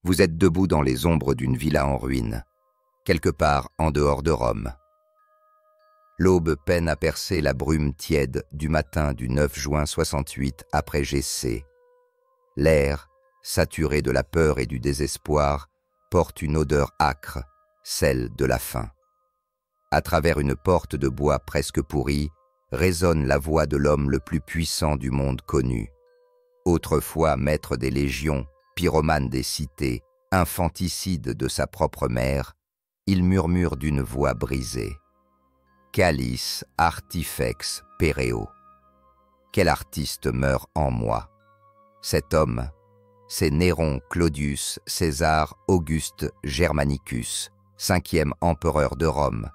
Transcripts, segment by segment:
Vous êtes debout dans les ombres d'une villa en ruine, quelque part en dehors de Rome. L'aube peine à percer la brume tiède du matin du 9 juin 68 après GC. L'air, saturé de la peur et du désespoir, porte une odeur âcre, celle de la faim. À travers une porte de bois presque pourrie, résonne la voix de l'homme le plus puissant du monde connu. Autrefois maître des légions, pyromane des cités, infanticide de sa propre mère, il murmure d'une voix brisée. Calis artifex pereo. Quel artiste meurt en moi? Cet homme, c'est Néron Claudius César Auguste Germanicus, 5e empereur de Rome,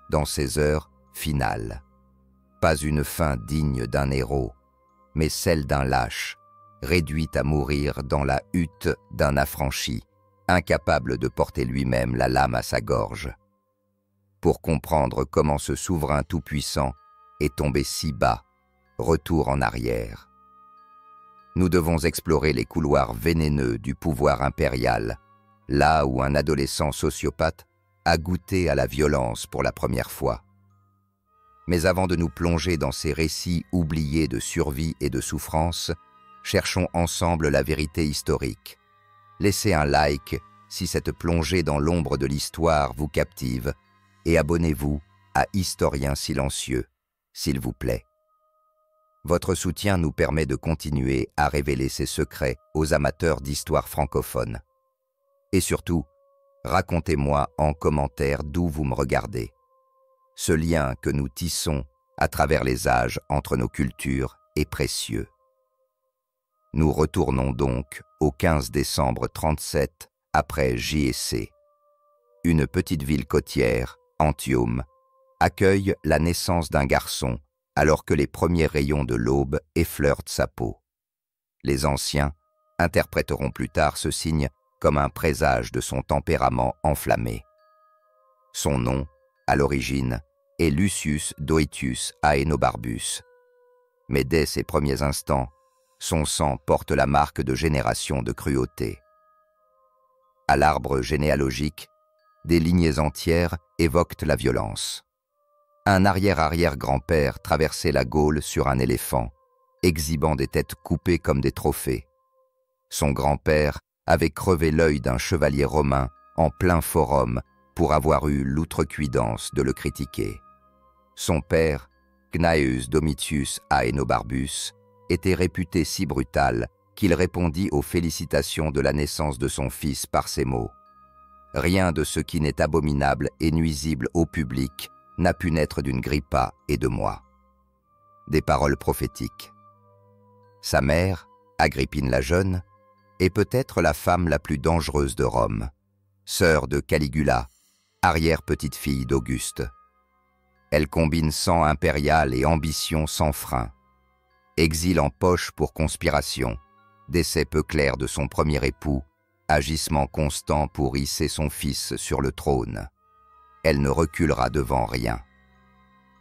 dans ses heures finales. Pas une fin digne d'un héros, mais celle d'un lâche, réduit à mourir dans la hutte d'un affranchi, incapable de porter lui-même la lame à sa gorge. Pour comprendre comment ce souverain tout-puissant est tombé si bas, retour en arrière. Nous devons explorer les couloirs vénéneux du pouvoir impérial, là où un adolescent sociopathe a goûté à la violence pour la première fois. Mais avant de nous plonger dans ces récits oubliés de survie et de souffrance, cherchons ensemble la vérité historique. Laissez un like si cette plongée dans l'ombre de l'histoire vous captive et abonnez-vous à Historien Silencieux, s'il vous plaît. Votre soutien nous permet de continuer à révéler ces secrets aux amateurs d'histoire francophone. Et surtout, racontez-moi en commentaire d'où vous me regardez. Ce lien que nous tissons à travers les âges entre nos cultures est précieux. Nous retournons donc au 15 décembre 37 après JC. Une petite ville côtière, Antium, accueille la naissance d'un garçon alors que les premiers rayons de l'aube effleurent sa peau. Les anciens interpréteront plus tard ce signe comme un présage de son tempérament enflammé. Son nom, à l'origine, est Lucius Doitius Aenobarbus. Mais dès ses premiers instants, son sang porte la marque de générations de cruauté. À l'arbre généalogique, des lignées entières évoquent la violence. Un arrière-arrière-grand-père traversait la Gaule sur un éléphant, exhibant des têtes coupées comme des trophées. Son grand-père avait crevé l'œil d'un chevalier romain en plein forum pour avoir eu l'outrecuidance de le critiquer. Son père, Gnaeus Domitius Aenobarbus, était réputé si brutal qu'il répondit aux félicitations de la naissance de son fils par ces mots. « Rien de ce qui n'est abominable et nuisible au public n'a pu naître d'une grippa et de moi. » Des paroles prophétiques. Sa mère, Agrippine la jeune, est peut-être la femme la plus dangereuse de Rome, sœur de Caligula, arrière-petite-fille d'Auguste. Elle combine sang impérial et ambition sans frein. Exil en poche pour conspiration, décès peu clair de son premier époux, agissement constant pour hisser son fils sur le trône. Elle ne reculera devant rien.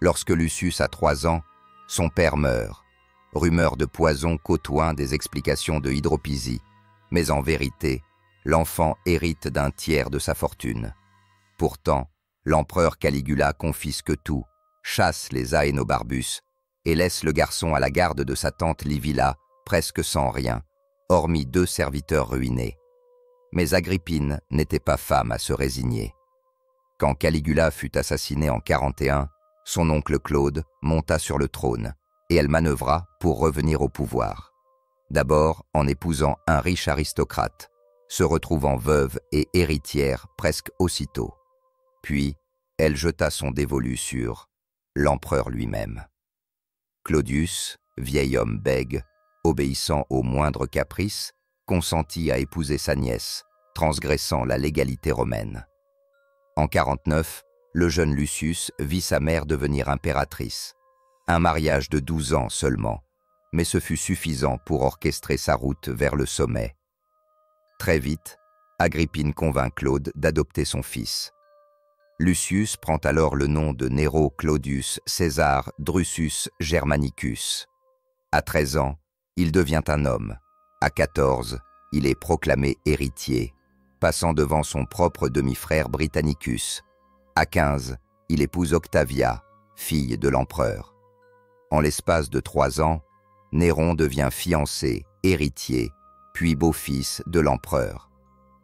Lorsque Lucius a 3 ans, son père meurt. Rumeur de poison côtoie des explications de hydropisie, mais en vérité, l'enfant hérite d'un tiers de sa fortune. Pourtant, l'empereur Caligula confisque tout, chasse les Aenobarbus et laisse le garçon à la garde de sa tante Livilla, presque sans rien, hormis 2 serviteurs ruinés. Mais Agrippine n'était pas femme à se résigner. Quand Caligula fut assassiné en 41, son oncle Claude monta sur le trône et elle manœuvra pour revenir au pouvoir. D'abord en épousant un riche aristocrate, se retrouvant veuve et héritière presque aussitôt. Puis, elle jeta son dévolu sur l'empereur lui-même. Claudius, vieil homme bègue, obéissant au moindre caprice, consentit à épouser sa nièce, transgressant la légalité romaine. En 49, le jeune Lucius vit sa mère devenir impératrice. Un mariage de 12 ans seulement, mais ce fut suffisant pour orchestrer sa route vers le sommet. Très vite, Agrippine convainc Claude d'adopter son fils. Lucius prend alors le nom de Nero Claudius César Drusus Germanicus. À 13 ans, il devient un homme. À 14, il est proclamé héritier. passant devant son propre demi-frère Britannicus. À 15, il épouse Octavia, fille de l'empereur. En l'espace de 3 ans, Néron devient fiancé, héritier, puis beau-fils de l'empereur.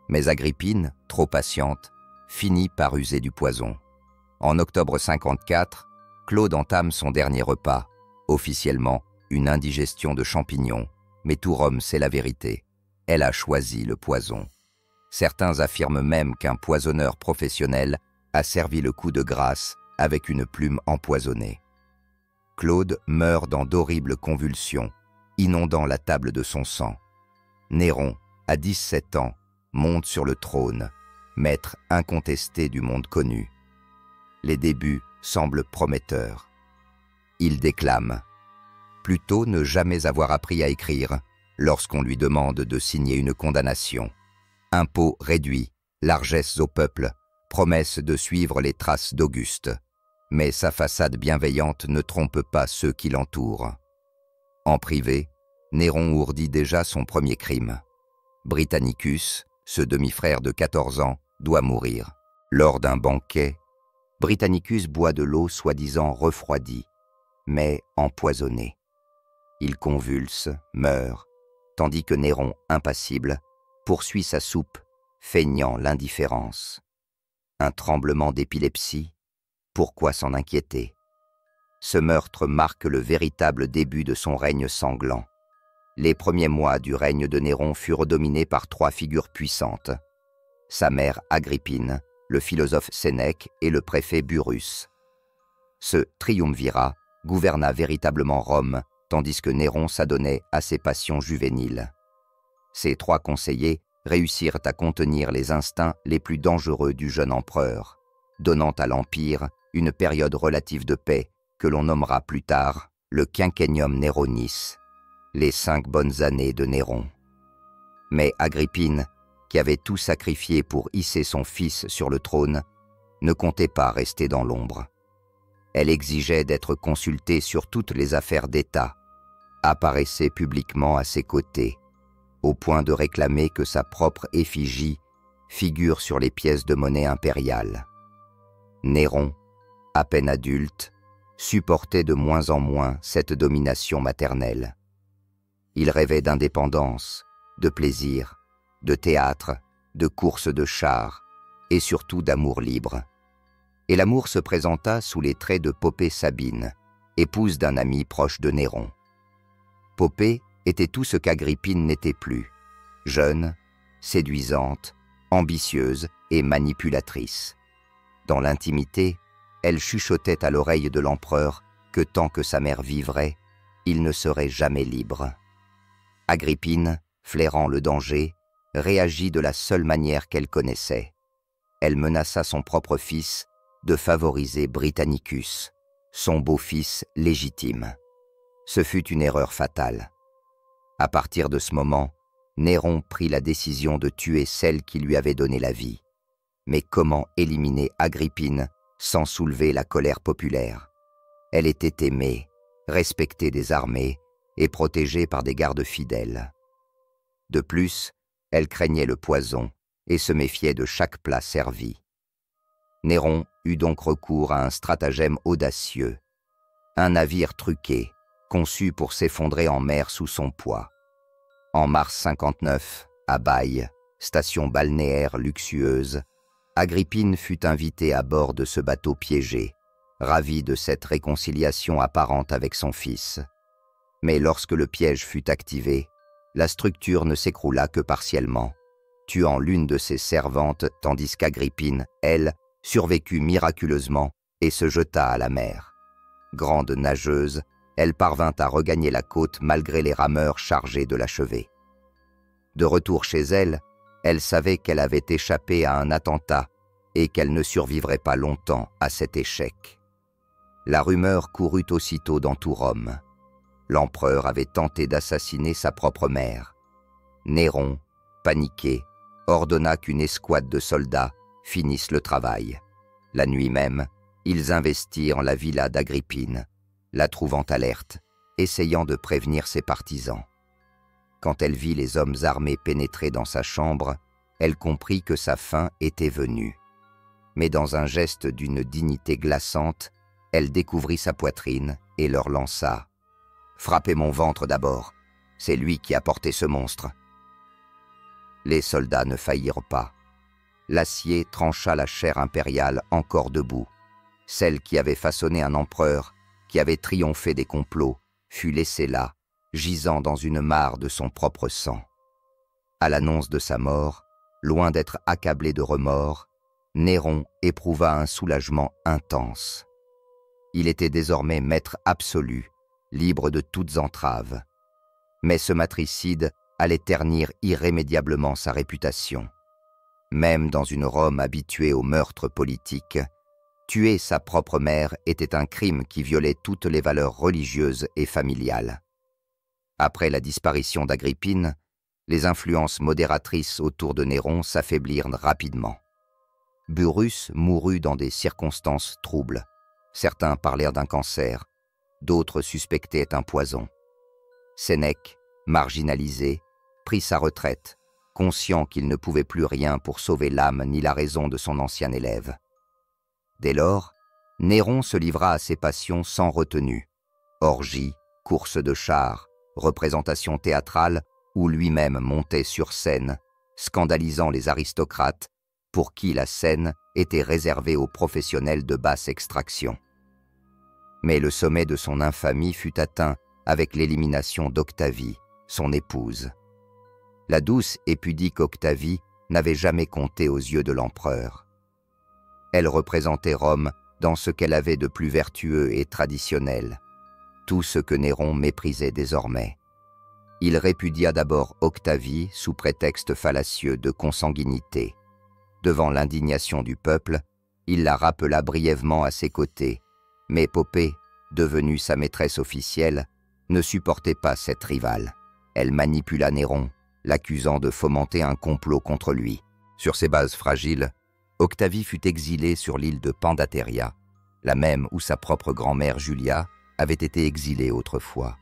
Mais Agrippine, trop patiente, finit par user du poison. En octobre 54, Claude entame son dernier repas, officiellement une indigestion de champignons, mais tout Rome sait la vérité. Elle a choisi le poison. Certains affirment même qu'un poisonneur professionnel a servi le coup de grâce avec une plume empoisonnée. Claude meurt dans d'horribles convulsions, inondant la table de son sang. Néron, à 17 ans, monte sur le trône, maître incontesté du monde connu. Les débuts semblent prometteurs. Il déclame « Plutôt ne jamais avoir appris à écrire lorsqu'on lui demande de signer une condamnation. Impôts réduits, largesses au peuple, promesse de suivre les traces d'Auguste. Mais sa façade bienveillante ne trompe pas ceux qui l'entourent. » En privé, Néron ourdit déjà son premier crime. Britannicus, ce demi-frère de 14 ans, doit mourir. Lors d'un banquet, Britannicus boit de l'eau soi-disant refroidie, mais empoisonnée. Il convulse, meurt, tandis que Néron, impassible, poursuit sa soupe, feignant l'indifférence. Un tremblement d'épilepsie, pourquoi s'en inquiéter? Ce meurtre marque le véritable début de son règne sanglant. Les premiers mois du règne de Néron furent dominés par 3 figures puissantes. Sa mère Agrippine, le philosophe Sénèque et le préfet Burrus. Ce triumvirat gouverna véritablement Rome, tandis que Néron s'adonnait à ses passions juvéniles. Ces 3 conseillers réussirent à contenir les instincts les plus dangereux du jeune empereur, donnant à l'Empire une période relative de paix que l'on nommera plus tard le Quinquennium Néronis, les 5 bonnes années de Néron. Mais Agrippine, qui avait tout sacrifié pour hisser son fils sur le trône, ne comptait pas rester dans l'ombre. Elle exigeait d'être consultée sur toutes les affaires d'État, apparaissait publiquement à ses côtés, au point de réclamer que sa propre effigie figure sur les pièces de monnaie impériale. Néron, à peine adulte, supportait de moins en moins cette domination maternelle. Il rêvait d'indépendance, de plaisir, de théâtre, de courses de chars, et surtout d'amour libre. Et l'amour se présenta sous les traits de Popée Sabine, épouse d'un ami proche de Néron. Popée était tout ce qu'Agrippine n'était plus, jeune, séduisante, ambitieuse et manipulatrice. Dans l'intimité, elle chuchotait à l'oreille de l'empereur que tant que sa mère vivrait, il ne serait jamais libre. Agrippine, flairant le danger, réagit de la seule manière qu'elle connaissait. Elle menaça son propre fils de favoriser Britannicus, son beau-fils légitime. Ce fut une erreur fatale. À partir de ce moment, Néron prit la décision de tuer celle qui lui avait donné la vie. Mais comment éliminer Agrippine sans soulever la colère populaire? Elle était aimée, respectée des armées et protégée par des gardes fidèles. De plus, elle craignait le poison et se méfiait de chaque plat servi. Néron eut donc recours à un stratagème audacieux, un navire truqué, conçu pour s'effondrer en mer sous son poids. En mars 59, à Baye, station balnéaire luxueuse, Agrippine fut invitée à bord de ce bateau piégé, ravie de cette réconciliation apparente avec son fils. Mais lorsque le piège fut activé, la structure ne s'écroula que partiellement, tuant l'une de ses servantes tandis qu'Agrippine, elle, survécut miraculeusement et se jeta à la mer. Grande nageuse, elle parvint à regagner la côte malgré les rameurs chargés de l'achever. De retour chez elle, elle savait qu'elle avait échappé à un attentat et qu'elle ne survivrait pas longtemps à cet échec. La rumeur courut aussitôt dans tout Rome. L'empereur avait tenté d'assassiner sa propre mère. Néron, paniqué, ordonna qu'une escouade de soldats finisse le travail. La nuit même, ils investirent la villa d'Agrippine, la trouvant alerte, essayant de prévenir ses partisans. Quand elle vit les hommes armés pénétrer dans sa chambre, elle comprit que sa fin était venue. Mais dans un geste d'une dignité glaçante, elle découvrit sa poitrine et leur lança « Frappez mon ventre d'abord, c'est lui qui a porté ce monstre !» Les soldats ne faillirent pas. L'acier trancha la chair impériale encore debout. Celle qui avait façonné un empereur, qui avait triomphé des complots, fut laissée là, gisant dans une mare de son propre sang. À l'annonce de sa mort, loin d'être accablé de remords, Néron éprouva un soulagement intense. Il était désormais maître absolu, libre de toutes entraves. Mais ce matricide allait ternir irrémédiablement sa réputation. Même dans une Rome habituée au meurtre politique, tuer sa propre mère était un crime qui violait toutes les valeurs religieuses et familiales. Après la disparition d'Agrippine, les influences modératrices autour de Néron s'affaiblirent rapidement. Burrus mourut dans des circonstances troubles. Certains parlèrent d'un cancer, d'autres suspectaient un poison. Sénèque, marginalisé, prit sa retraite, conscient qu'il ne pouvait plus rien pour sauver l'âme ni la raison de son ancien élève. Dès lors, Néron se livra à ses passions sans retenue. Orgies, courses de chars, représentations théâtrales où lui-même montait sur scène, scandalisant les aristocrates pour qui la scène était réservée aux professionnels de basse extraction. Mais le sommet de son infamie fut atteint avec l'élimination d'Octavie, son épouse. La douce et pudique Octavie n'avait jamais compté aux yeux de l'empereur. Elle représentait Rome dans ce qu'elle avait de plus vertueux et traditionnel, tout ce que Néron méprisait désormais. Il répudia d'abord Octavie sous prétexte fallacieux de consanguinité. Devant l'indignation du peuple, il la rappela brièvement à ses côtés, mais Poppée, devenue sa maîtresse officielle, ne supportait pas cette rivale. Elle manipula Néron, l'accusant de fomenter un complot contre lui. Sur ses bases fragiles, Octavie fut exilée sur l'île de Pandateria, la même où sa propre grand-mère Julia avait été exilée autrefois.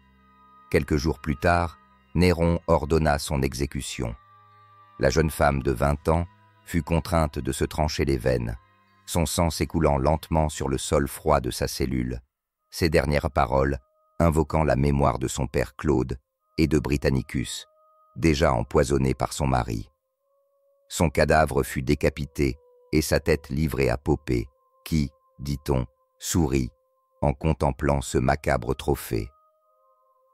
Quelques jours plus tard, Néron ordonna son exécution. La jeune femme de 20 ans fut contrainte de se trancher les veines, son sang s'écoulant lentement sur le sol froid de sa cellule, ses dernières paroles invoquant la mémoire de son père Claude et de Britannicus, déjà empoisonné par son mari. Son cadavre fut décapité et sa tête livrée à Poppée, qui, dit-on, sourit en contemplant ce macabre trophée.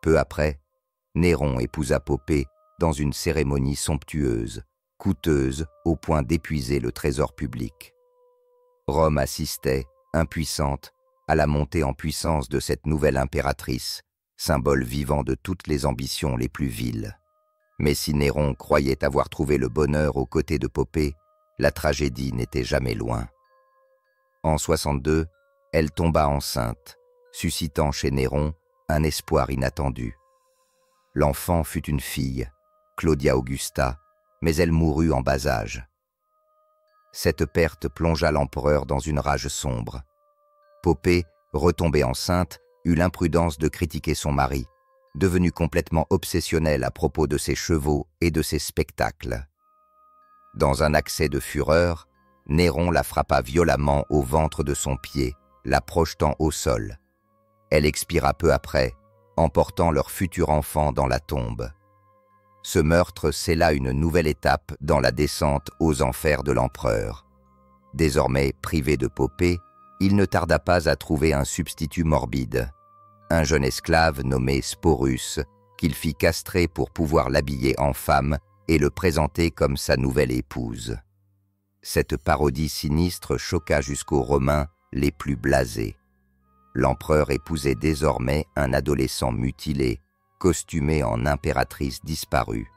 Peu après, Néron épousa Poppée dans une cérémonie somptueuse, coûteuse au point d'épuiser le trésor public. Rome assistait, impuissante, à la montée en puissance de cette nouvelle impératrice, symbole vivant de toutes les ambitions les plus viles. Mais si Néron croyait avoir trouvé le bonheur aux côtés de Poppée, la tragédie n'était jamais loin. En 62, elle tomba enceinte, suscitant chez Néron un espoir inattendu. L'enfant fut une fille, Claudia Augusta, mais elle mourut en bas âge. Cette perte plongea l'empereur dans une rage sombre. Poppée, retombée enceinte, eut l'imprudence de critiquer son mari, devenu complètement obsessionnel à propos de ses chevaux et de ses spectacles. Dans un accès de fureur, Néron la frappa violemment au ventre de son pied, la projetant au sol. Elle expira peu après, emportant leur futur enfant dans la tombe. Ce meurtre scella une nouvelle étape dans la descente aux enfers de l'empereur. Désormais privé de Poppée, il ne tarda pas à trouver un substitut morbide, un jeune esclave nommé Sporus, qu'il fit castrer pour pouvoir l'habiller en femme et le présenter comme sa nouvelle épouse. Cette parodie sinistre choqua jusqu'aux Romains les plus blasés. L'empereur épousait désormais un adolescent mutilé, costumé en impératrice disparue.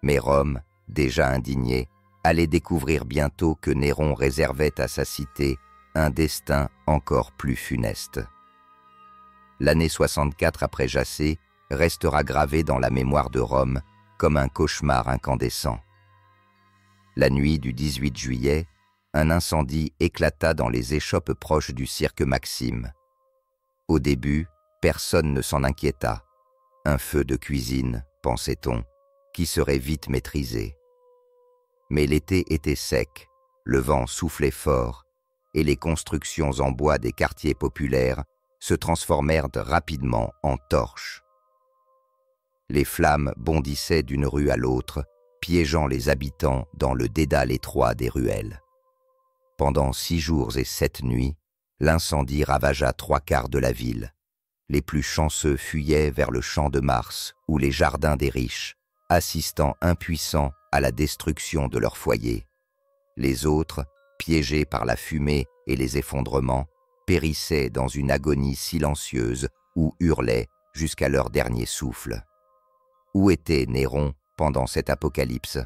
Mais Rome, déjà indignée, allait découvrir bientôt que Néron réservait à sa cité un destin encore plus funeste. L'année 64 après Jacée restera gravée dans la mémoire de Rome comme un cauchemar incandescent. La nuit du 18 juillet, un incendie éclata dans les échoppes proches du cirque Maxime. Au début, personne ne s'en inquiéta. Un feu de cuisine, pensait-on, qui serait vite maîtrisé. Mais l'été était sec, le vent soufflait fort, et les constructions en bois des quartiers populaires se transformèrent rapidement en torches. Les flammes bondissaient d'une rue à l'autre, piégeant les habitants dans le dédale étroit des ruelles. Pendant 6 jours et 7 nuits, l'incendie ravagea 3/4 de la ville. Les plus chanceux fuyaient vers le champ de Mars ou les jardins des riches, assistant impuissants à la destruction de leur foyer. Les autres, piégés par la fumée et les effondrements, périssaient dans une agonie silencieuse ou hurlaient jusqu'à leur dernier souffle. Où était Néron pendant cette apocalypse?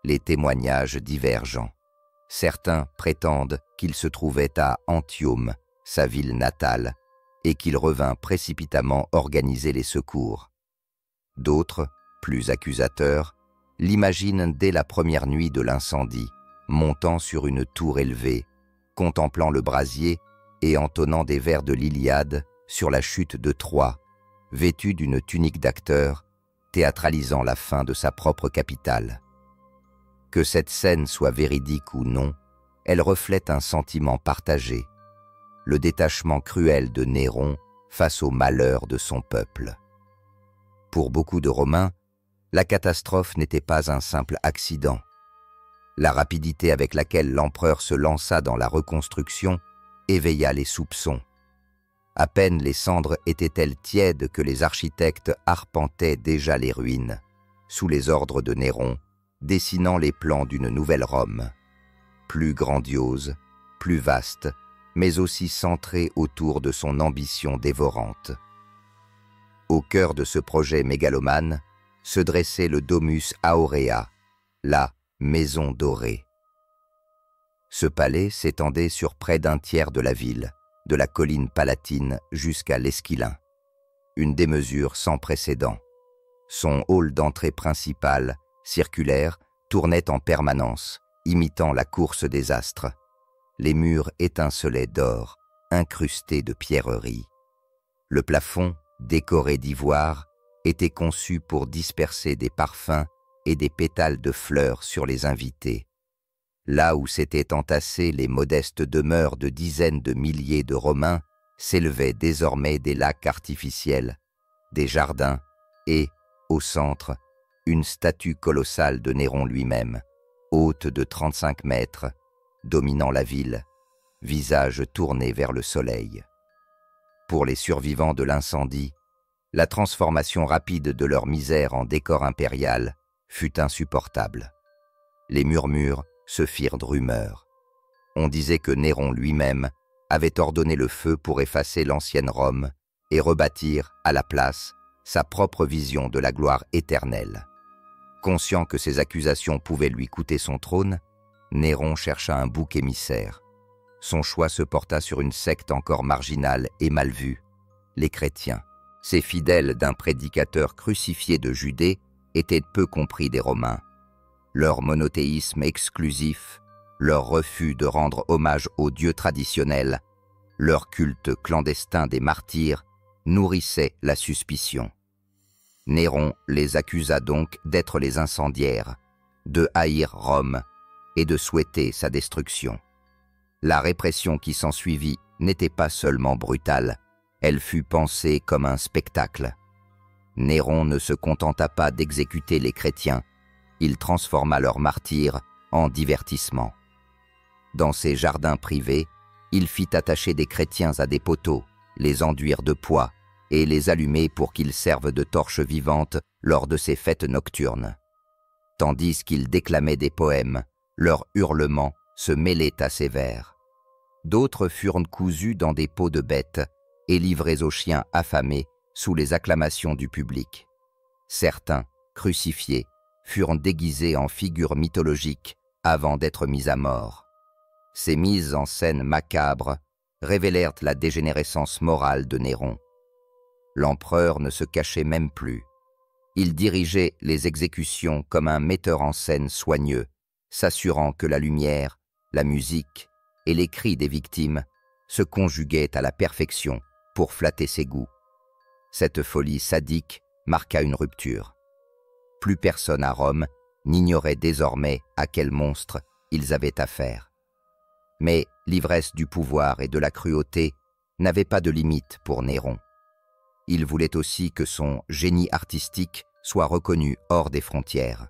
Les témoignages divergent. Certains prétendent qu'il se trouvait à Antium, sa ville natale, et qu'il revint précipitamment organiser les secours. D'autres, plus accusateurs, l'imaginent dès la première nuit de l'incendie, montant sur une tour élevée, contemplant le brasier et entonnant des vers de l'Iliade sur la chute de Troie, vêtu d'une tunique d'acteur, théâtralisant la fin de sa propre capitale. Que cette scène soit véridique ou non, elle reflète un sentiment partagé, le détachement cruel de Néron face au malheur de son peuple. Pour beaucoup de Romains, la catastrophe n'était pas un simple accident. La rapidité avec laquelle l'empereur se lança dans la reconstruction éveilla les soupçons. À peine les cendres étaient-elles tièdes que les architectes arpentaient déjà les ruines, sous les ordres de Néron, dessinant les plans d'une nouvelle Rome, plus grandiose, plus vaste, mais aussi centrée autour de son ambition dévorante. Au cœur de ce projet mégalomane se dressait le Domus Aurea, la Maison dorée. Ce palais s'étendait sur près d'un tiers de la ville, de la colline palatine jusqu'à l'Esquilin. Une démesure sans précédent. Son hall d'entrée principal, circulaire, tournait en permanence, imitant la course des astres. Les murs étincelaient d'or, incrustés de pierreries. Le plafond, décoré d'ivoire, était conçu pour disperser des parfums et des pétales de fleurs sur les invités. Là où s'étaient entassées les modestes demeures de dizaines de milliers de Romains, s'élevaient désormais des lacs artificiels, des jardins et, au centre, une statue colossale de Néron lui-même, haute de 35 mètres, dominant la ville, visage tourné vers le soleil. Pour les survivants de l'incendie, la transformation rapide de leur misère en décor impérial fut insupportable. Les murmures se firent de rumeurs. On disait que Néron lui-même avait ordonné le feu pour effacer l'ancienne Rome et rebâtir, à la place, sa propre vision de la gloire éternelle. Conscient que ces accusations pouvaient lui coûter son trône, Néron chercha un bouc émissaire. Son choix se porta sur une secte encore marginale et mal vue, les chrétiens. Ces fidèles d'un prédicateur crucifié de Judée étaient peu compris des Romains. Leur monothéisme exclusif, leur refus de rendre hommage aux dieux traditionnels, leur culte clandestin des martyrs nourrissaient la suspicion. Néron les accusa donc d'être les incendiaires, de haïr Rome et de souhaiter sa destruction. La répression qui s'ensuivit n'était pas seulement brutale, elle fut pensée comme un spectacle. Néron ne se contenta pas d'exécuter les chrétiens, il transforma leurs martyrs en divertissement. Dans ses jardins privés, il fit attacher des chrétiens à des poteaux, les enduire de pois et les allumer pour qu'ils servent de torches vivantes lors de ses fêtes nocturnes. Tandis qu'il déclamait des poèmes, leurs hurlements se mêlaient à ses vers. D'autres furent cousus dans des peaux de bêtes et livrés aux chiens affamés sous les acclamations du public. Certains, crucifiés, furent déguisés en figures mythologiques avant d'être mis à mort. Ces mises en scène macabres révélèrent la dégénérescence morale de Néron. L'empereur ne se cachait même plus. Il dirigeait les exécutions comme un metteur en scène soigneux, s'assurant que la lumière, la musique et les cris des victimes se conjuguaient à la perfection pour flatter ses goûts. Cette folie sadique marqua une rupture. Plus personne à Rome n'ignoraient désormais à quel monstre ils avaient affaire. Mais l'ivresse du pouvoir et de la cruauté n'avait pas de limite pour Néron. Il voulait aussi que son génie artistique soit reconnu hors des frontières.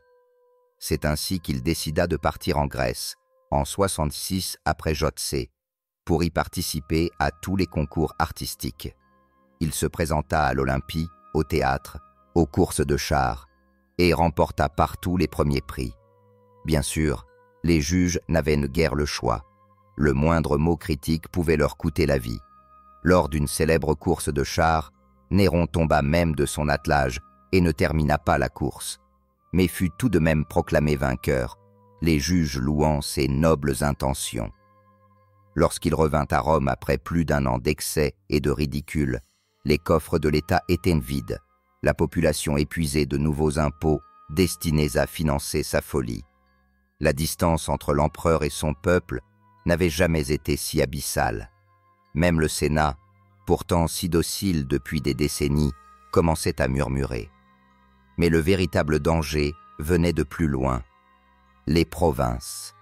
C'est ainsi qu'il décida de partir en Grèce, en 66 après Jotsé, pour y participer à tous les concours artistiques. Il se présenta à l'Olympie, au théâtre, aux courses de chars, et remporta partout les premiers prix. Bien sûr, les juges n'avaient guère le choix. Le moindre mot critique pouvait leur coûter la vie. Lors d'une célèbre course de chars, Néron tomba même de son attelage et ne termina pas la course, mais fut tout de même proclamé vainqueur, les juges louant ses nobles intentions. Lorsqu'il revint à Rome après plus d'1 an d'excès et de ridicule, les coffres de l'État étaient vides, la population épuisée de nouveaux impôts destinés à financer sa folie. La distance entre l'empereur et son peuple n'avait jamais été si abyssale. Même le Sénat, pourtant si docile depuis des décennies, commençait à murmurer. Mais le véritable danger venait de plus loin, les provinces.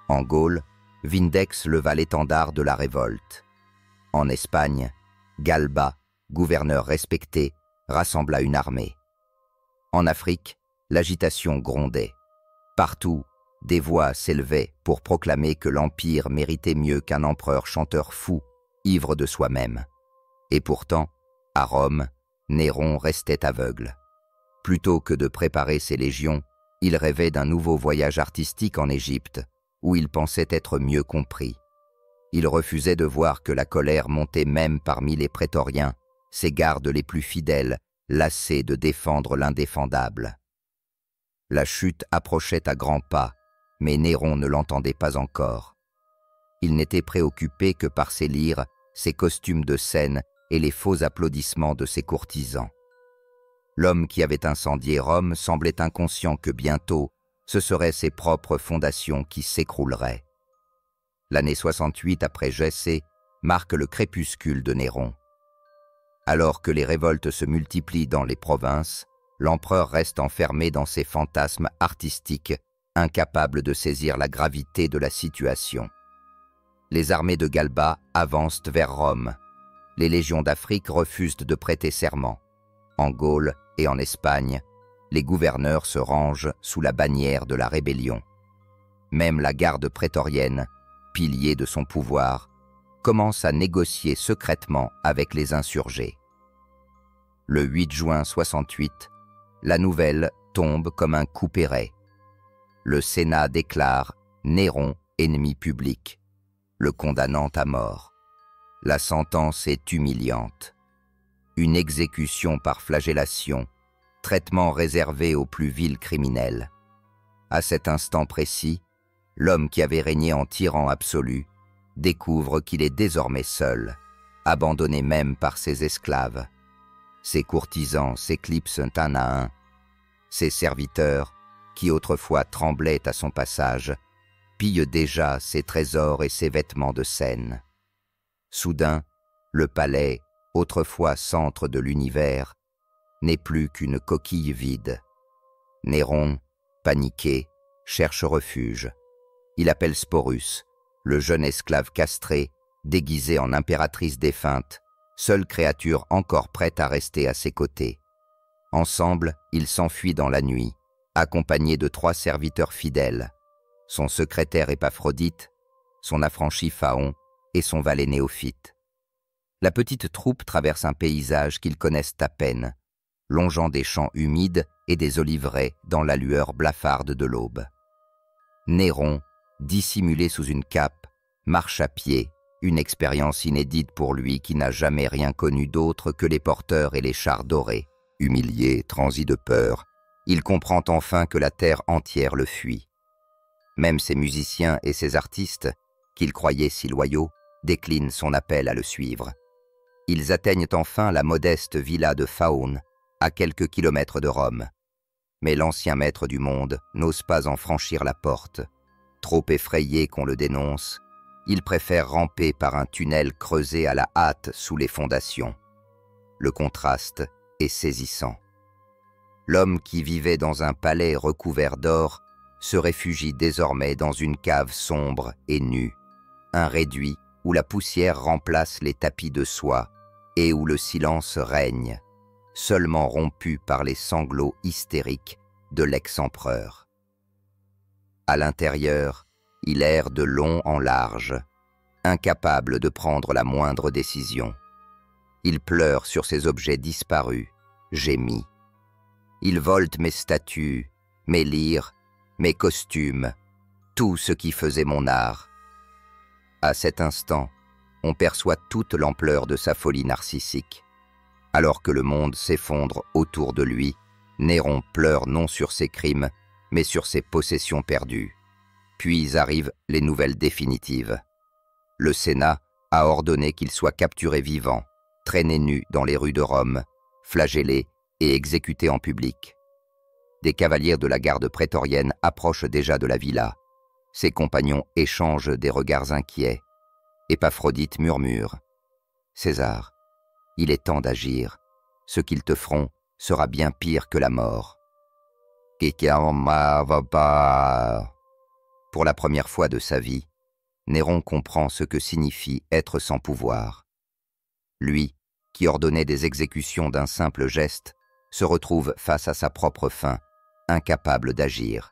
En Gaule, Vindex leva l'étendard de la révolte. En Espagne, Galba, gouverneur respecté, rassembla une armée. En Afrique, l'agitation grondait. Partout, des voix s'élevaient pour proclamer que l'Empire méritait mieux qu'un empereur chanteur fou, ivre de soi-même. Et pourtant, à Rome, Néron restait aveugle. Plutôt que de préparer ses légions, il rêvait d'un nouveau voyage artistique en Égypte, où il pensait être mieux compris. Il refusait de voir que la colère montait même parmi les prétoriens, ses gardes les plus fidèles, lassés de défendre l'indéfendable. La chute approchait à grands pas, mais Néron ne l'entendait pas encore. Il n'était préoccupé que par ses lyres, ses costumes de scène et les faux applaudissements de ses courtisans. L'homme qui avait incendié Rome semblait inconscient que bientôt, ce seraient ses propres fondations qui s'écrouleraient. L'année 68 après Jotsé marque le crépuscule de Néron. Alors que les révoltes se multiplient dans les provinces, l'empereur reste enfermé dans ses fantasmes artistiques, incapable de saisir la gravité de la situation. Les armées de Galba avancent vers Rome. Les légions d'Afrique refusent de prêter serment. En Gaule et en Espagne, les gouverneurs se rangent sous la bannière de la rébellion. Même la garde prétorienne, pilier de son pouvoir, commence à négocier secrètement avec les insurgés. Le 8 juin 68, la nouvelle tombe comme un couperet. Le Sénat déclare Néron ennemi public, le condamnant à mort. La sentence est humiliante. Une exécution par flagellation, traitement réservé aux plus vils criminels. À cet instant précis, l'homme qui avait régné en tyran absolu découvre qu'il est désormais seul, abandonné même par ses esclaves. Ses courtisans s'éclipsent un à un. Ses serviteurs, qui autrefois tremblaient à son passage, pillent déjà ses trésors et ses vêtements de scène. Soudain, le palais, autrefois centre de l'univers, n'est plus qu'une coquille vide. Néron, paniqué, cherche refuge. Il appelle Sporus, le jeune esclave castré, déguisé en impératrice défunte, seule créature encore prête à rester à ses côtés. Ensemble, ils s'enfuient dans la nuit, accompagnés de 3 serviteurs fidèles, son secrétaire Épaphrodite, son affranchi Phaon et son valet Néophyte. La petite troupe traverse un paysage qu'ils connaissent à peine, longeant des champs humides et des oliveraies dans la lueur blafarde de l'aube. Néron, dissimulé sous une cape, marche à pied, une expérience inédite pour lui qui n'a jamais rien connu d'autre que les porteurs et les chars dorés. Humilié, transi de peur, il comprend enfin que la terre entière le fuit. Même ses musiciens et ses artistes, qu'il croyait si loyaux, déclinent son appel à le suivre. Ils atteignent enfin la modeste villa de Phaon, à quelques kilomètres de Rome. Mais l'ancien maître du monde n'ose pas en franchir la porte. Trop effrayé qu'on le dénonce, il préfère ramper par un tunnel creusé à la hâte sous les fondations. Le contraste est saisissant. L'homme qui vivait dans un palais recouvert d'or se réfugie désormais dans une cave sombre et nue, un réduit où la poussière remplace les tapis de soie et où le silence règne, seulement rompu par les sanglots hystériques de l'ex-empereur. À l'intérieur, il erre de long en large, incapable de prendre la moindre décision. Il pleure sur ces objets disparus, gémit. Il volte mes statues, mes lyres, mes costumes, tout ce qui faisait mon art. À cet instant, on perçoit toute l'ampleur de sa folie narcissique. Alors que le monde s'effondre autour de lui, Néron pleure non sur ses crimes, mais sur ses possessions perdues. Puis arrivent les nouvelles définitives. Le Sénat a ordonné qu'il soit capturé vivant, traîné nu dans les rues de Rome, flagellé et exécuté en public. Des cavaliers de la garde prétorienne approchent déjà de la villa. Ses compagnons échangent des regards inquiets. Épaphrodite murmure « César, il est temps d'agir. Ce qu'ils te feront sera bien pire que la mort. » Pour la première fois de sa vie, Néron comprend ce que signifie être sans pouvoir. Lui, qui ordonnait des exécutions d'un simple geste, se retrouve face à sa propre fin, incapable d'agir.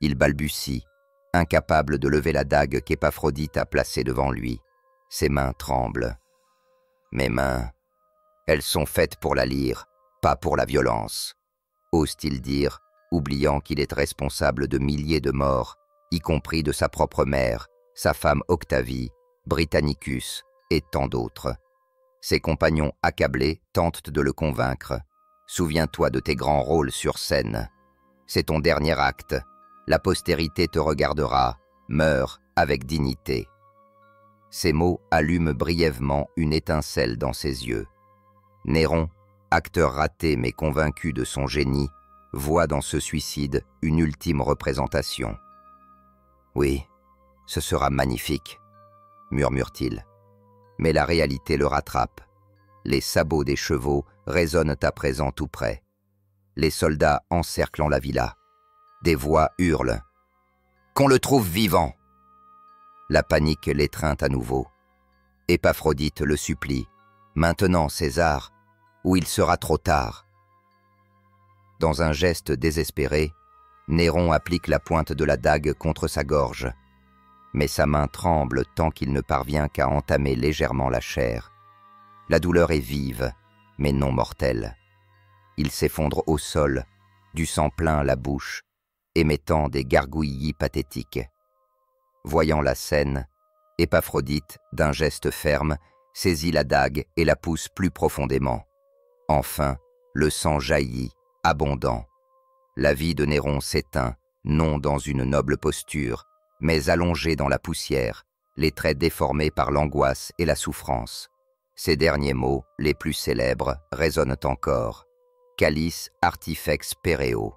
Il balbutie, incapable de lever la dague qu'Épaphrodite a placée devant lui. Ses mains tremblent. Mes mains, elles sont faites pour la lyre, pas pour la violence, ose-t-il dire, oubliant qu'il est responsable de milliers de morts, y compris de sa propre mère, sa femme Octavie, Britannicus et tant d'autres. Ses compagnons accablés tentent de le convaincre. Souviens-toi de tes grands rôles sur scène. C'est ton dernier acte. La postérité te regardera. Meurs avec dignité. Ces mots allument brièvement une étincelle dans ses yeux. Néron, acteur raté mais convaincu de son génie, voit dans ce suicide une ultime représentation. « Oui, ce sera magnifique, » murmure-t-il. Mais la réalité le rattrape. Les sabots des chevaux résonnent à présent tout près. Les soldats encerclant la villa. Des voix hurlent. « Qu'on le trouve vivant !» La panique l'étreint à nouveau. Épaphrodite le supplie. « Maintenant, César, ou il sera trop tard. » Dans un geste désespéré, Néron applique la pointe de la dague contre sa gorge. Mais sa main tremble tant qu'il ne parvient qu'à entamer légèrement la chair. La douleur est vive, mais non mortelle. Il s'effondre au sol, du sang plein la bouche, émettant des gargouillis pathétiques. Voyant la scène, Épaphrodite, d'un geste ferme, saisit la dague et la pousse plus profondément. Enfin, le sang jaillit, abondant. La vie de Néron s'éteint, non dans une noble posture, mais allongé dans la poussière, les traits déformés par l'angoisse et la souffrance. Ces derniers mots, les plus célèbres, résonnent encore. « Calis artifex pereo » »«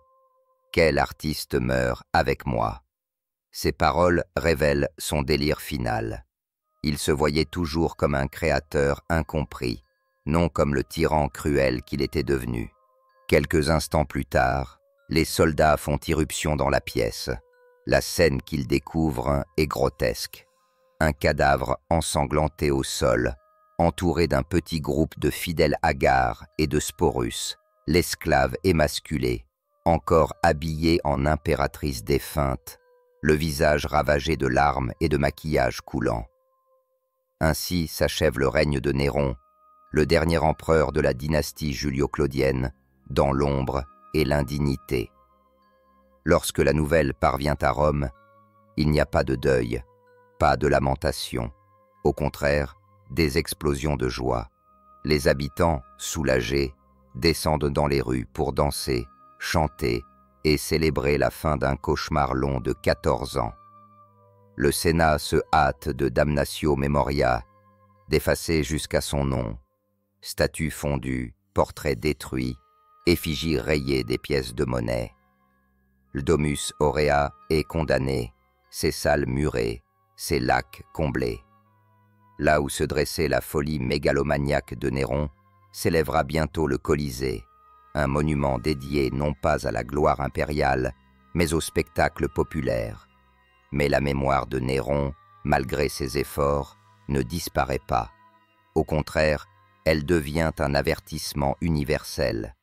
Quel artiste meurt avec moi ?» Ces paroles révèlent son délire final. Il se voyait toujours comme un créateur incompris, non comme le tyran cruel qu'il était devenu. Quelques instants plus tard, les soldats font irruption dans la pièce. La scène qu'ils découvrent est grotesque. Un cadavre ensanglanté au sol, entouré d'un petit groupe de fidèles hagards et de Sporus, l'esclave émasculé, encore habillée en impératrice défunte, le visage ravagé de larmes et de maquillage coulant. Ainsi s'achève le règne de Néron, le dernier empereur de la dynastie julio-claudienne, dans l'ombre et l'indignité. Lorsque la nouvelle parvient à Rome, il n'y a pas de deuil, pas de lamentation. Au contraire, des explosions de joie. Les habitants, soulagés, descendent dans les rues pour danser, chanter et célébrer la fin d'un cauchemar long de 14 ans. Le Sénat se hâte de damnatio memoria, d'effacer jusqu'à son nom. Statues fondues, portraits détruits, effigies rayées des pièces de monnaie. Le Domus Aurea est condamné, ses salles murées, ses lacs comblés. Là où se dressait la folie mégalomaniaque de Néron, s'élèvera bientôt le Colisée, un monument dédié non pas à la gloire impériale, mais au spectacle populaire. Mais la mémoire de Néron, malgré ses efforts, ne disparaît pas. Au contraire, elle devient un avertissement universel,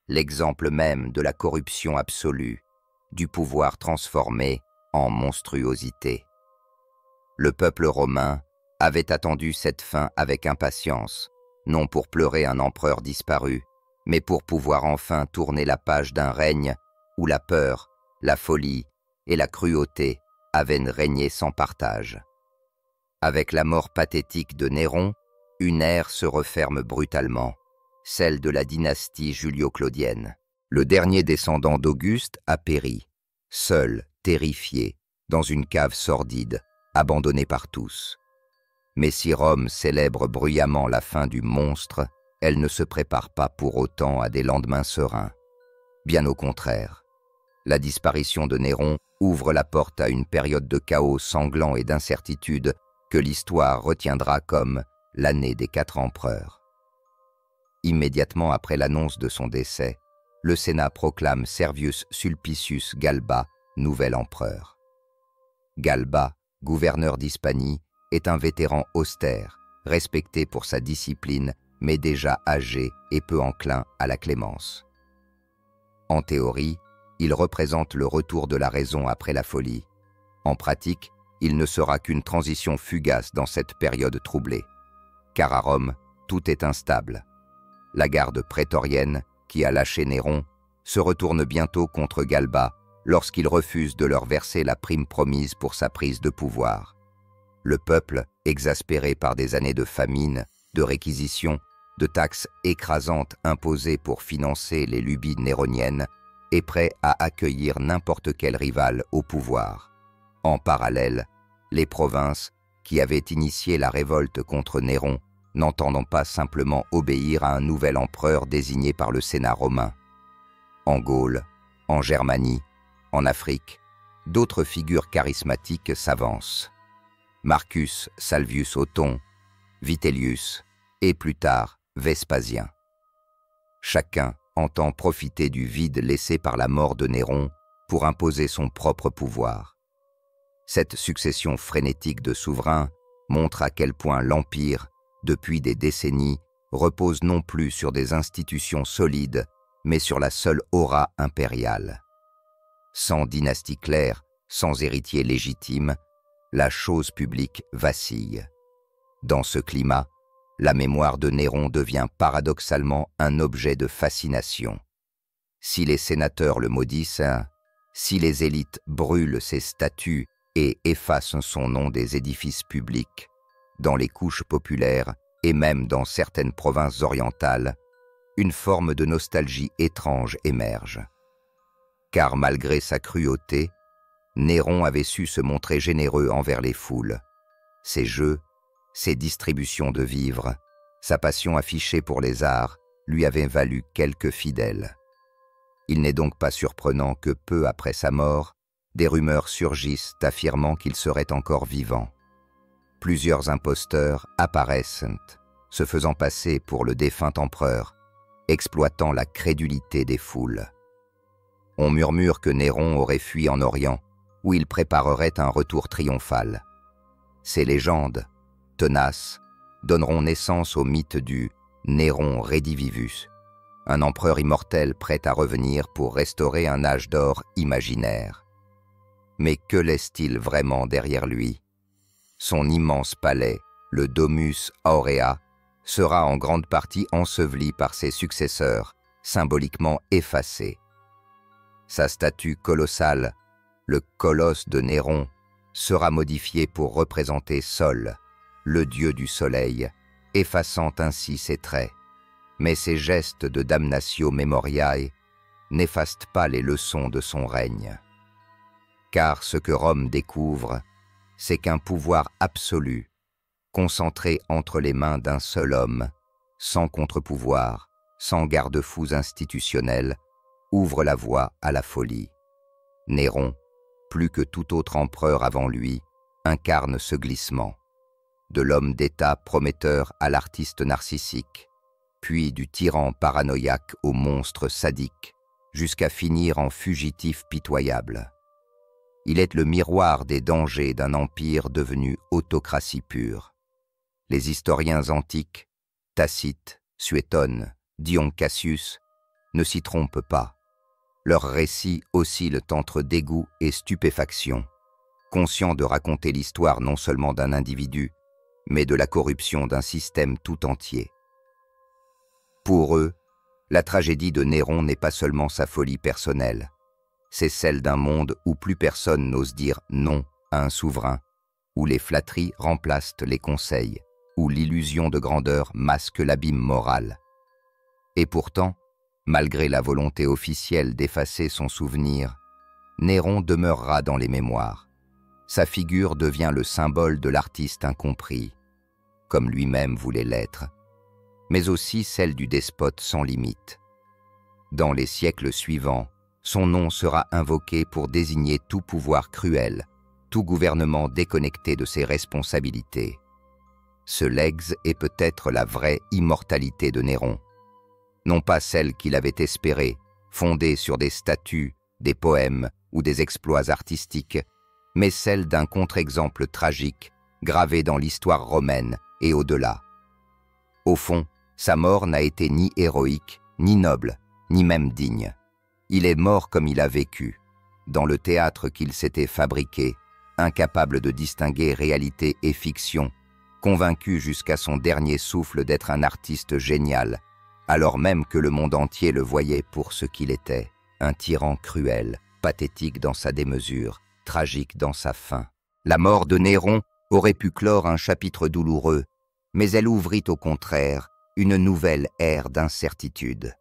l'exemple même de la corruption absolue, du pouvoir transformé en monstruosité. Le peuple romain avait attendu cette fin avec impatience, non pour pleurer un empereur disparu, mais pour pouvoir enfin tourner la page d'un règne où la peur, la folie et la cruauté avaient régné sans partage. Avec la mort pathétique de Néron, une ère se referme brutalement, celle de la dynastie julio-claudienne. Le dernier descendant d'Auguste a péri, seul, terrifié, dans une cave sordide, abandonné par tous. Mais si Rome célèbre bruyamment la fin du monstre, elle ne se prépare pas pour autant à des lendemains sereins. Bien au contraire, la disparition de Néron ouvre la porte à une période de chaos sanglant et d'incertitude que l'histoire retiendra comme l'année des 4 empereurs. Immédiatement après l'annonce de son décès, le Sénat proclame Servius Sulpicius Galba nouvel empereur. Galba, gouverneur d'Hispanie, est un vétéran austère, respecté pour sa discipline, mais déjà âgé et peu enclin à la clémence. En théorie, il représente le retour de la raison après la folie. En pratique, il ne sera qu'une transition fugace dans cette période troublée. Car à Rome, tout est instable. La garde prétorienne, qui a lâché Néron, se retourne bientôt contre Galba lorsqu'il refuse de leur verser la prime promise pour sa prise de pouvoir. Le peuple, exaspéré par des années de famine, de réquisitions, de taxes écrasantes imposées pour financer les lubies néroniennes, est prêt à accueillir n'importe quel rival au pouvoir. En parallèle, les provinces, qui avaient initié la révolte contre Néron, n'entendant pas simplement obéir à un nouvel empereur désigné par le Sénat romain. En Gaule, en Germanie, en Afrique, d'autres figures charismatiques s'avancent. Marcus Salvius Othon, Vitellius et plus tard Vespasien. Chacun entend profiter du vide laissé par la mort de Néron pour imposer son propre pouvoir. Cette succession frénétique de souverains montre à quel point l'Empire, depuis des décennies, repose non plus sur des institutions solides, mais sur la seule aura impériale. Sans dynastie claire, sans héritier légitime, la chose publique vacille. Dans ce climat, la mémoire de Néron devient paradoxalement un objet de fascination. Si les sénateurs le maudissent, si les élites brûlent ses statues et effacent son nom des édifices publics, dans les couches populaires et même dans certaines provinces orientales, une forme de nostalgie étrange émerge. Car malgré sa cruauté, Néron avait su se montrer généreux envers les foules. Ses jeux, ses distributions de vivres, sa passion affichée pour les arts lui avaient valu quelques fidèles. Il n'est donc pas surprenant que peu après sa mort, des rumeurs surgissent affirmant qu'il serait encore vivant. Plusieurs imposteurs apparaissent, se faisant passer pour le défunt empereur, exploitant la crédulité des foules. On murmure que Néron aurait fui en Orient, où il préparerait un retour triomphal. Ces légendes, tenaces, donneront naissance au mythe du Néron Redivivus, un empereur immortel prêt à revenir pour restaurer un âge d'or imaginaire. Mais que laisse-t-il vraiment derrière lui? Son immense palais, le Domus Aurea, sera en grande partie enseveli par ses successeurs, symboliquement effacé. Sa statue colossale, le colosse de Néron, sera modifiée pour représenter Sol, le dieu du soleil, effaçant ainsi ses traits. Mais ses gestes de damnatio memoriae n'effacent pas les leçons de son règne. Car ce que Rome découvre, c'est qu'un pouvoir absolu, concentré entre les mains d'un seul homme, sans contre-pouvoir, sans garde-fous institutionnels, ouvre la voie à la folie. Néron, plus que tout autre empereur avant lui, incarne ce glissement, de l'homme d'État prometteur à l'artiste narcissique, puis du tyran paranoïaque au monstre sadique, jusqu'à finir en fugitif pitoyable. Il est le miroir des dangers d'un empire devenu autocratie pure. Les historiens antiques, Tacite, Suétone, Dion Cassius, ne s'y trompent pas. Leurs récits oscillent entre dégoût et stupéfaction, conscients de raconter l'histoire non seulement d'un individu, mais de la corruption d'un système tout entier. Pour eux, la tragédie de Néron n'est pas seulement sa folie personnelle, c'est celle d'un monde où plus personne n'ose dire non à un souverain, où les flatteries remplacent les conseils, où l'illusion de grandeur masque l'abîme moral. Et pourtant, malgré la volonté officielle d'effacer son souvenir, Néron demeurera dans les mémoires. Sa figure devient le symbole de l'artiste incompris, comme lui-même voulait l'être, mais aussi celle du despote sans limite. Dans les siècles suivants, son nom sera invoqué pour désigner tout pouvoir cruel, tout gouvernement déconnecté de ses responsabilités. Ce legs est peut-être la vraie immortalité de Néron. Non pas celle qu'il avait espérée, fondée sur des statues, des poèmes ou des exploits artistiques, mais celle d'un contre-exemple tragique, gravé dans l'histoire romaine et au-delà. Au fond, sa mort n'a été ni héroïque, ni noble, ni même digne. Il est mort comme il a vécu, dans le théâtre qu'il s'était fabriqué, incapable de distinguer réalité et fiction, convaincu jusqu'à son dernier souffle d'être un artiste génial, alors même que le monde entier le voyait pour ce qu'il était, un tyran cruel, pathétique dans sa démesure, tragique dans sa fin. La mort de Néron aurait pu clore un chapitre douloureux, mais elle ouvrit au contraire une nouvelle ère d'incertitude.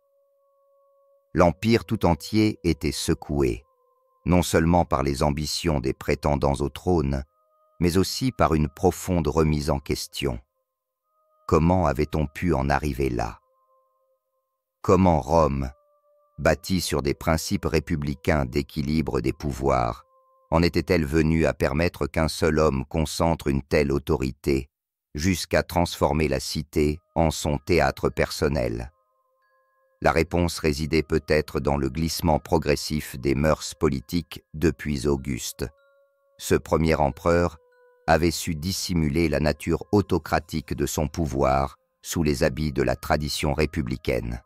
L'Empire tout entier était secoué, non seulement par les ambitions des prétendants au trône, mais aussi par une profonde remise en question. Comment avait-on pu en arriver là? Comment Rome, bâtie sur des principes républicains d'équilibre des pouvoirs, en était-elle venue à permettre qu'un seul homme concentre une telle autorité, jusqu'à transformer la cité en son théâtre personnel? La réponse résidait peut-être dans le glissement progressif des mœurs politiques depuis Auguste. Ce premier empereur avait su dissimuler la nature autocratique de son pouvoir sous les habits de la tradition républicaine.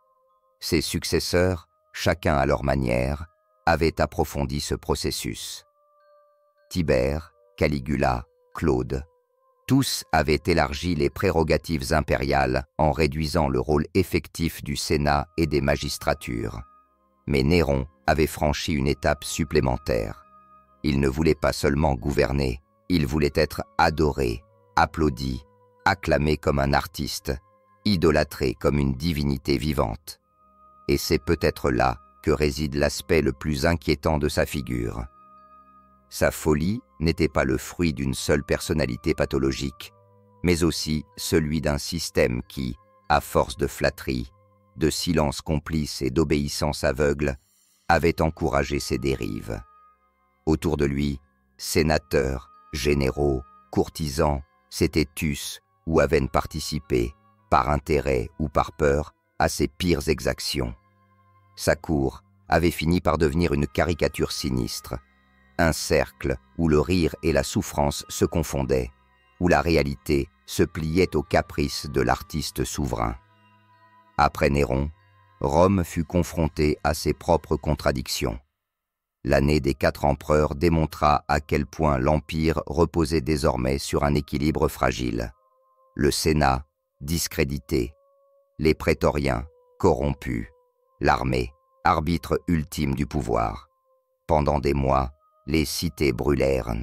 Ses successeurs, chacun à leur manière, avaient approfondi ce processus. Tibère, Caligula, Claude, tous avaient élargi les prérogatives impériales en réduisant le rôle effectif du Sénat et des magistratures. Mais Néron avait franchi une étape supplémentaire. Il ne voulait pas seulement gouverner, il voulait être adoré, applaudi, acclamé comme un artiste, idolâtré comme une divinité vivante. Et c'est peut-être là que réside l'aspect le plus inquiétant de sa figure. Sa folie n'était pas le fruit d'une seule personnalité pathologique, mais aussi celui d'un système qui, à force de flatterie, de silence complice et d'obéissance aveugle, avait encouragé ses dérives. Autour de lui, sénateurs, généraux, courtisans s'étaient tus ou avaient participé, par intérêt ou par peur, à ses pires exactions. Sa cour avait fini par devenir une caricature sinistre, un cercle où le rire et la souffrance se confondaient, où la réalité se pliait aux caprices de l'artiste souverain. Après Néron, Rome fut confrontée à ses propres contradictions. L'année des 4 empereurs démontra à quel point l'Empire reposait désormais sur un équilibre fragile. Le Sénat, discrédité, les prétoriens, corrompus, l'armée, arbitre ultime du pouvoir. Pendant des mois, les cités brûlèrent,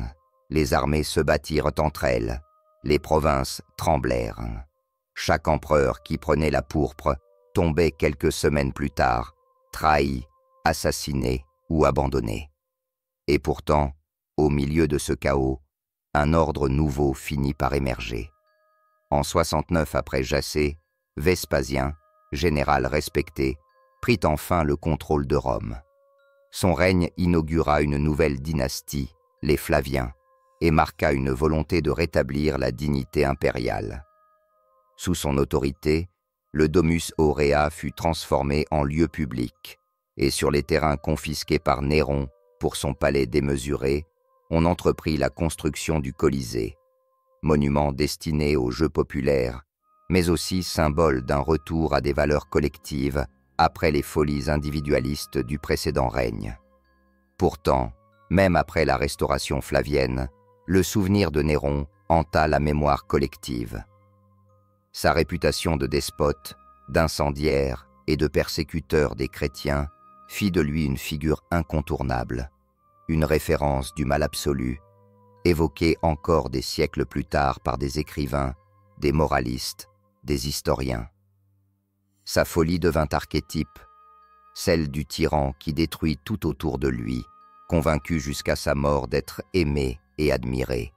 les armées se battirent entre elles, les provinces tremblèrent. Chaque empereur qui prenait la pourpre tombait quelques semaines plus tard, trahi, assassiné ou abandonné. Et pourtant, au milieu de ce chaos, un ordre nouveau finit par émerger. En 69 après Jacée, Vespasien, général respecté, prit enfin le contrôle de Rome. Son règne inaugura une nouvelle dynastie, les Flaviens, et marqua une volonté de rétablir la dignité impériale. Sous son autorité, le Domus Aurea fut transformé en lieu public, et sur les terrains confisqués par Néron pour son palais démesuré, on entreprit la construction du Colisée, monument destiné aux jeux populaires, mais aussi symbole d'un retour à des valeurs collectives après les folies individualistes du précédent règne. Pourtant, même après la restauration flavienne, le souvenir de Néron hanta la mémoire collective. Sa réputation de despote, d'incendiaire et de persécuteur des chrétiens fit de lui une figure incontournable, une référence du mal absolu, évoquée encore des siècles plus tard par des écrivains, des moralistes, des historiens. Sa folie devint archétype, celle du tyran qui détruit tout autour de lui, convaincu jusqu'à sa mort d'être aimé et admiré.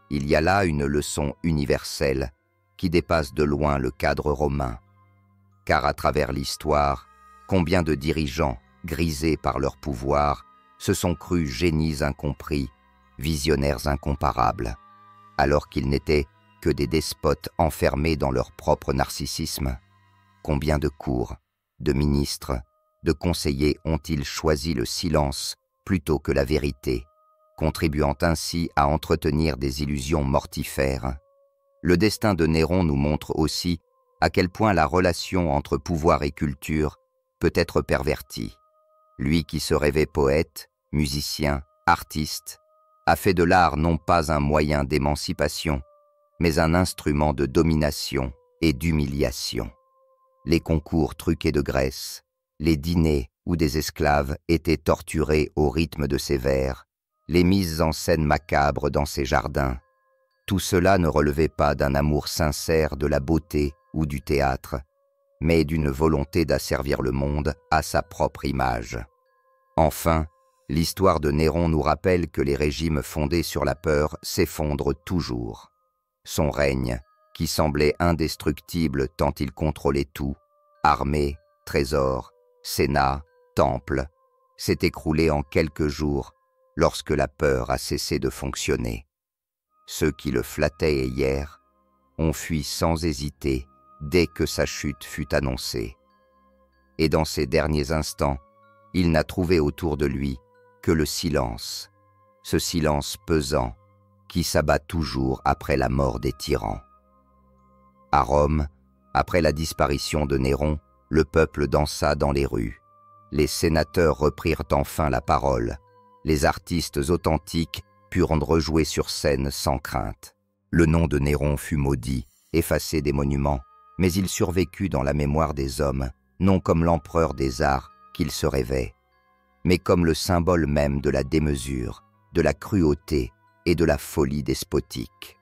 Il y a là une leçon universelle qui dépasse de loin le cadre romain, car à travers l'histoire, combien de dirigeants, grisés par leur pouvoir, se sont crus génies incompris, visionnaires incomparables, alors qu'ils n'étaient que des despotes enfermés dans leur propre narcissisme. Combien de cours, de ministres, de conseillers ont-ils choisi le silence plutôt que la vérité, contribuant ainsi à entretenir des illusions mortifères? Le destin de Néron nous montre aussi à quel point la relation entre pouvoir et culture peut être pervertie. Lui qui se rêvait poète, musicien, artiste, a fait de l'art non pas un moyen d'émancipation, mais un instrument de domination et d'humiliation. Les concours truqués de Grèce, les dîners où des esclaves étaient torturés au rythme de ses vers, les mises en scène macabres dans ses jardins, tout cela ne relevait pas d'un amour sincère de la beauté ou du théâtre, mais d'une volonté d'asservir le monde à sa propre image. Enfin, l'histoire de Néron nous rappelle que les régimes fondés sur la peur s'effondrent toujours. Son règne, qui semblait indestructible tant il contrôlait tout, armée, trésors, sénat, temple, s'est écroulé en quelques jours lorsque la peur a cessé de fonctionner. Ceux qui le flattaient hier ont fui sans hésiter dès que sa chute fut annoncée. Et dans ces derniers instants, il n'a trouvé autour de lui que le silence, ce silence pesant qui s'abat toujours après la mort des tyrans. À Rome, après la disparition de Néron, le peuple dansa dans les rues. Les sénateurs reprirent enfin la parole. Les artistes authentiques purent rejouer sur scène sans crainte. Le nom de Néron fut maudit, effacé des monuments, mais il survécut dans la mémoire des hommes, non comme l'empereur des arts qu'il se rêvait, mais comme le symbole même de la démesure, de la cruauté et de la folie despotique.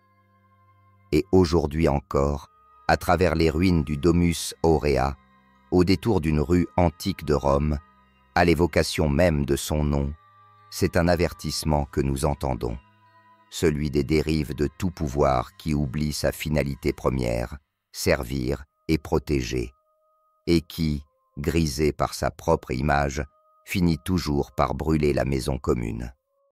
Et aujourd'hui encore, à travers les ruines du Domus Aurea, au détour d'une rue antique de Rome, à l'évocation même de son nom, c'est un avertissement que nous entendons, celui des dérives de tout pouvoir qui oublie sa finalité première, servir et protéger, et qui, grisé par sa propre image, finit toujours par brûler la maison commune.